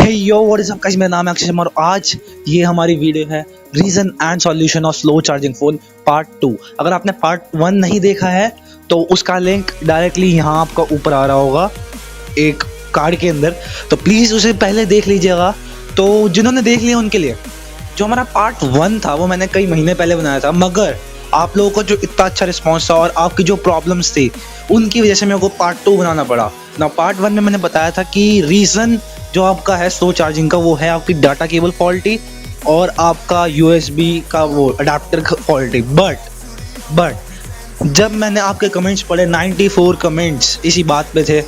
Hey yo what is up guys, मेरा नाम है अक्षय शर्मा और आज ये हमारी वीडियो है reason and solution of slow charging phone part 2। अगर आपने पार्ट 1 नहीं देखा है तो उसका लिंक डायरेक्टली यहाँ आपका ऊपर आ रहा होगा एक कार्ड के अंदर, तो प्लीज़ उसे पहले देख लीजिएगा। तो जिन्होंने देख लिया उनके लिए, जो हमारा पार्ट 1 था वो मैंने कई महीने पहले बनाया था, मगर आप लोगों को जो इतना अच्छा रिस्पॉन्स था और आपकी जो प्रॉब्लम्स थी उनकी वजह से मेरे को पार्ट 2 बनाना पड़ा ना। पार्ट 1 में मैंने बताया था कि रीज़न जो आपका है स्लो चार्जिंग का वो है आपकी डाटा केबल फॉल्टी और आपका USB का वो अडाप्टर फॉल्टी। बट जब मैंने आपके कमेंट्स पढ़े 94 कमेंट्स इसी बात पे थे,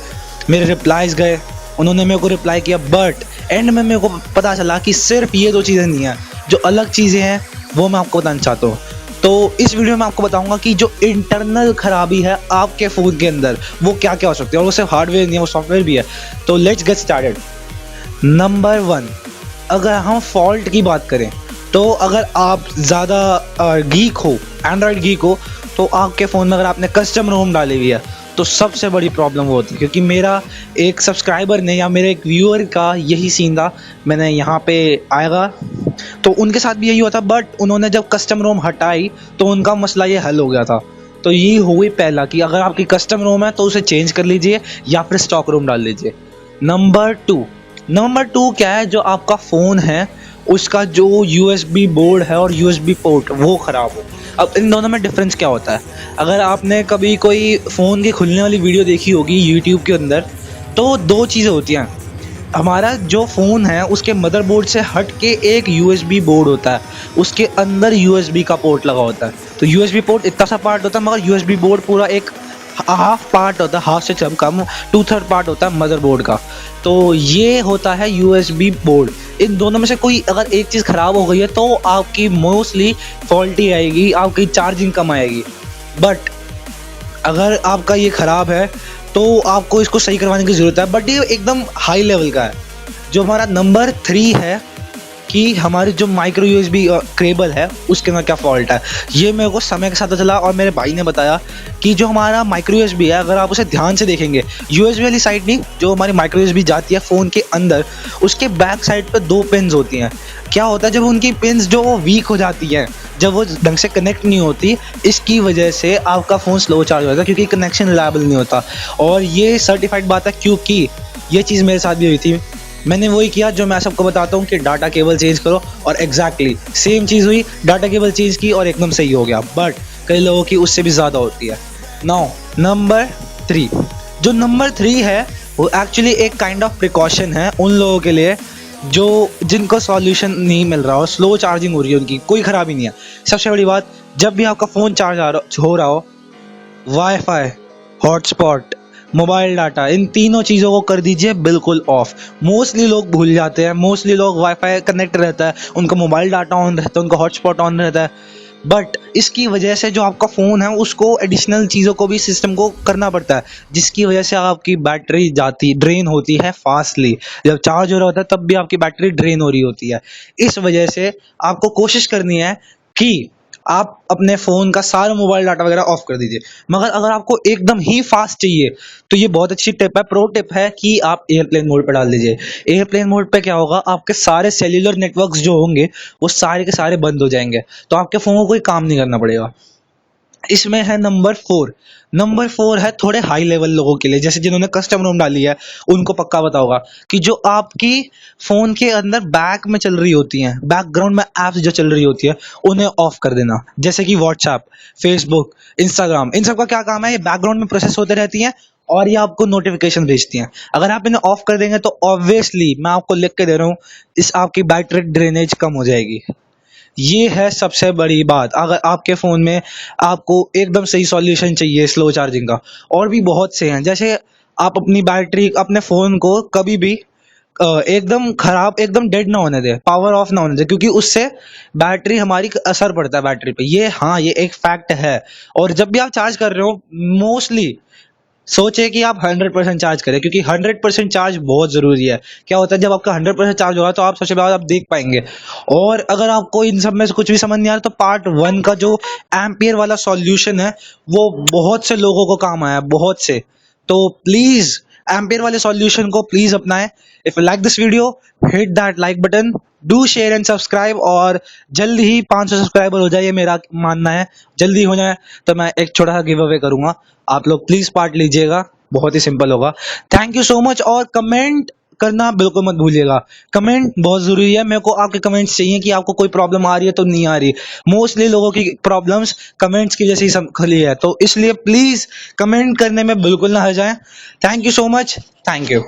मेरे रिप्लाईज गए, उन्होंने मेरे को रिप्लाई किया, बट एंड में मेरे को पता चला कि सिर्फ ये दो चीज़ें नहीं हैं, जो अलग चीज़ें हैं वो मैं आपको बताना चाहता हूँ। तो इस वीडियो में आपको बताऊंगा कि जो इंटरनल खराबी है आपके फ़ोन के अंदर वो क्या क्या हो सकती है, और वो सिर्फ हार्डवेयर नहीं है, वो सॉफ्टवेयर भी है। तो लेट्स गेट स्टार्टेड। नंबर 1, अगर हम फॉल्ट की बात करें तो अगर आप ज़्यादा गीक हो, एंड्रॉयड गीक हो, तो आपके फ़ोन में अगर आपने कस्टम रोम डाली हुई है तो सबसे बड़ी प्रॉब्लम वो होती है। क्योंकि मेरा एक सब्सक्राइबर ने या मेरे एक व्यूअर का यही सीन था, मैंने यहाँ पे आएगा तो उनके साथ भी यही हुआ था, बट उन्होंने जब कस्टम रोम हटाई तो उनका मसला ये हल हो गया था। तो ये हुई पहला कि अगर आपकी कस्टम रोम है तो उसे चेंज कर लीजिए या फिर स्टॉक रोम डाल लीजिए। नंबर टू क्या है, जो आपका फ़ोन है उसका जो USB बोर्ड है और USB पोर्ट वो ख़राब हो। अब इन दोनों में डिफरेंस क्या होता है? अगर आपने कभी कोई फ़ोन की खुलने वाली वीडियो देखी होगी यूट्यूब के अंदर, तो दो चीज़ें होती हैं। हमारा जो फ़ोन है उसके मदरबोर्ड से हट के एक USB बोर्ड होता है, उसके अंदर USB का पोर्ट लगा होता है। तो USB पोर्ट इतना सा पार्ट होता है, मगर USB बोर्ड पूरा एक हाफ पार्ट होता है, हाफ से कम 2/3 पार्ट होता है मदरबोर्ड का। तो ये होता है USB बोर्ड। इन दोनों में से कोई अगर एक चीज़ ख़राब हो गई है तो आपकी मोस्टली फॉल्टी आएगी, आपकी चार्जिंग कम आएगी। बट अगर आपका ये ख़राब है तो आपको इसको सही करवाने की ज़रूरत है, बट ये एकदम हाई लेवल का है। जो हमारा नंबर 3 है कि हमारी जो माइक्रो USB केबल है उसके अंदर क्या फॉल्ट है, ये मेरे को समय के साथ पता चला और मेरे भाई ने बताया कि जो हमारा माइक्रो USB है, अगर आप उसे ध्यान से देखेंगे, USB वाली साइड नहीं, जो हमारी माइक्रो USB जाती है फ़ोन के अंदर, उसके बैक साइड पर 2 पिन्स होती हैं। क्या होता है, जब उनकी पिन्स जो वीक हो जाती हैं, जब वो ढंग से कनेक्ट नहीं होती, इसकी वजह से आपका फ़ोन स्लो चार्ज होता है, क्योंकि कनेक्शन रिलायबल नहीं होता। और ये सर्टिफाइड बात है, क्योंकि ये चीज़ मेरे साथ भी हुई थी। मैंने वही किया जो मैं सबको बताता हूँ कि डाटा केबल चेंज करो, और एग्जैक्टली सेम चीज़ हुई, डाटा केबल चेंज की और एकदम सही हो गया। बट कई लोगों की उससे भी ज़्यादा होती है। नाउ नंबर 3, जो नंबर 3 है वो एक्चुअली एक काइंड ऑफ प्रिकॉशन है उन लोगों के लिए जो जिनको सॉल्यूशन नहीं मिल रहा हो, स्लो चार्जिंग हो रही है, उनकी कोई ख़राबी नहीं है। सबसे बड़ी बात, जब भी आपका फ़ोन चार्ज हो रहा हो, वाईफाई, हॉटस्पॉट, मोबाइल डाटा, इन तीनों चीज़ों को कर दीजिए बिल्कुल ऑफ। मोस्टली लोग भूल जाते हैं, मोस्टली लोग वाईफाई कनेक्ट रहता है, उनका मोबाइल डाटा ऑन रहता है, उनका हॉटस्पॉट ऑन रहता है, बट इसकी वजह से जो आपका फ़ोन है उसको एडिशनल चीज़ों को भी सिस्टम को करना पड़ता है, जिसकी वजह से आपकी बैटरी ड्रेन होती है फास्टली। जब चार्ज हो रहा होता है तब भी आपकी बैटरी ड्रेन हो रही होती है। इस वजह से आपको कोशिश करनी है कि आप अपने फ़ोन का सारा मोबाइल डाटा वगैरह ऑफ कर दीजिए। मगर अगर आपको एकदम ही फास्ट चाहिए तो ये बहुत अच्छी टिप है, प्रो टिप है कि आप एयरप्लेन मोड पर डाल दीजिए। एयरप्लेन मोड पे क्या होगा, आपके सारे सेल्यूलर नेटवर्क्स जो होंगे वो सारे के सारे बंद हो जाएंगे, तो आपके फ़ोन को कोई काम नहीं करना पड़ेगा। इसमें है नंबर 4 है थोड़े हाई लेवल लोगों के लिए, जैसे जिन्होंने कस्टम रोम डाली है उनको पक्का पता होगा कि जो आपकी फ़ोन के अंदर बैक में चल रही होती हैं, बैकग्राउंड में ऐप्स जो चल रही होती है उन्हें ऑफ कर देना। जैसे कि व्हाट्सएप, फेसबुक, इंस्टाग्राम, इन सब का क्या काम है, ये बैकग्राउंड में प्रोसेस होते रहती हैं और ये आपको नोटिफिकेशन भेजती हैं। अगर आप इन्हें ऑफ कर देंगे तो ऑब्वियसली मैं आपको लिख के दे रहा हूँ, इस आपकी बैटरी ड्रेनेज कम हो जाएगी। ये है सबसे बड़ी बात। अगर आपके फ़ोन में आपको एकदम सही सॉल्यूशन चाहिए स्लो चार्जिंग का, और भी बहुत से हैं, जैसे आप अपनी बैटरी, अपने फ़ोन को कभी भी एकदम ख़राब, एकदम डेड ना होने दें, पावर ऑफ ना होने दें, क्योंकि उससे बैटरी हमारी असर पड़ता है बैटरी पे। ये हाँ, ये एक फैक्ट है। और जब भी आप चार्ज कर रहे हो, मोस्टली सोचे कि आप 100% चार्ज करें, क्योंकि 100% चार्ज बहुत ज़रूरी है। क्या होता है, जब आपका 100% चार्ज होगा तो आप सबसे बाद आप देख पाएंगे। और अगर आपको इन सब में से कुछ भी समझ नहीं आ रहा तो पार्ट 1 का जो एम्पियर वाला सॉल्यूशन है वो बहुत से लोगों को काम आया, बहुत से। तो प्लीज़ एम्पियर वाले सॉल्यूशन को प्लीज़ अपनाएं। If you like this video, hit that like button, do share and subscribe, और जल्दी ही 500 सब्सक्राइबर हो जाए, ये मेरा मानना है। जल्दी हो जाए तो मैं एक छोटा सा गिव अवे करूंगा, आप लोग प्लीज पार्ट लीजिएगा, बहुत ही सिंपल होगा। थैंक यू सो मच, और कमेंट करना बिल्कुल मत भूलिएगा। कमेंट बहुत जरूरी है, मेरे को आपके कमेंट्स चाहिए कि आपको कोई प्रॉब्लम आ रही है तो नहीं आ रही। मोस्टली लोगों की प्रॉब्लम्स कमेंट्स की जैसी खली है, तो इसलिए प्लीज कमेंट करने में बिल्कुल ना हर्जाएं। Thank you so much, thank you.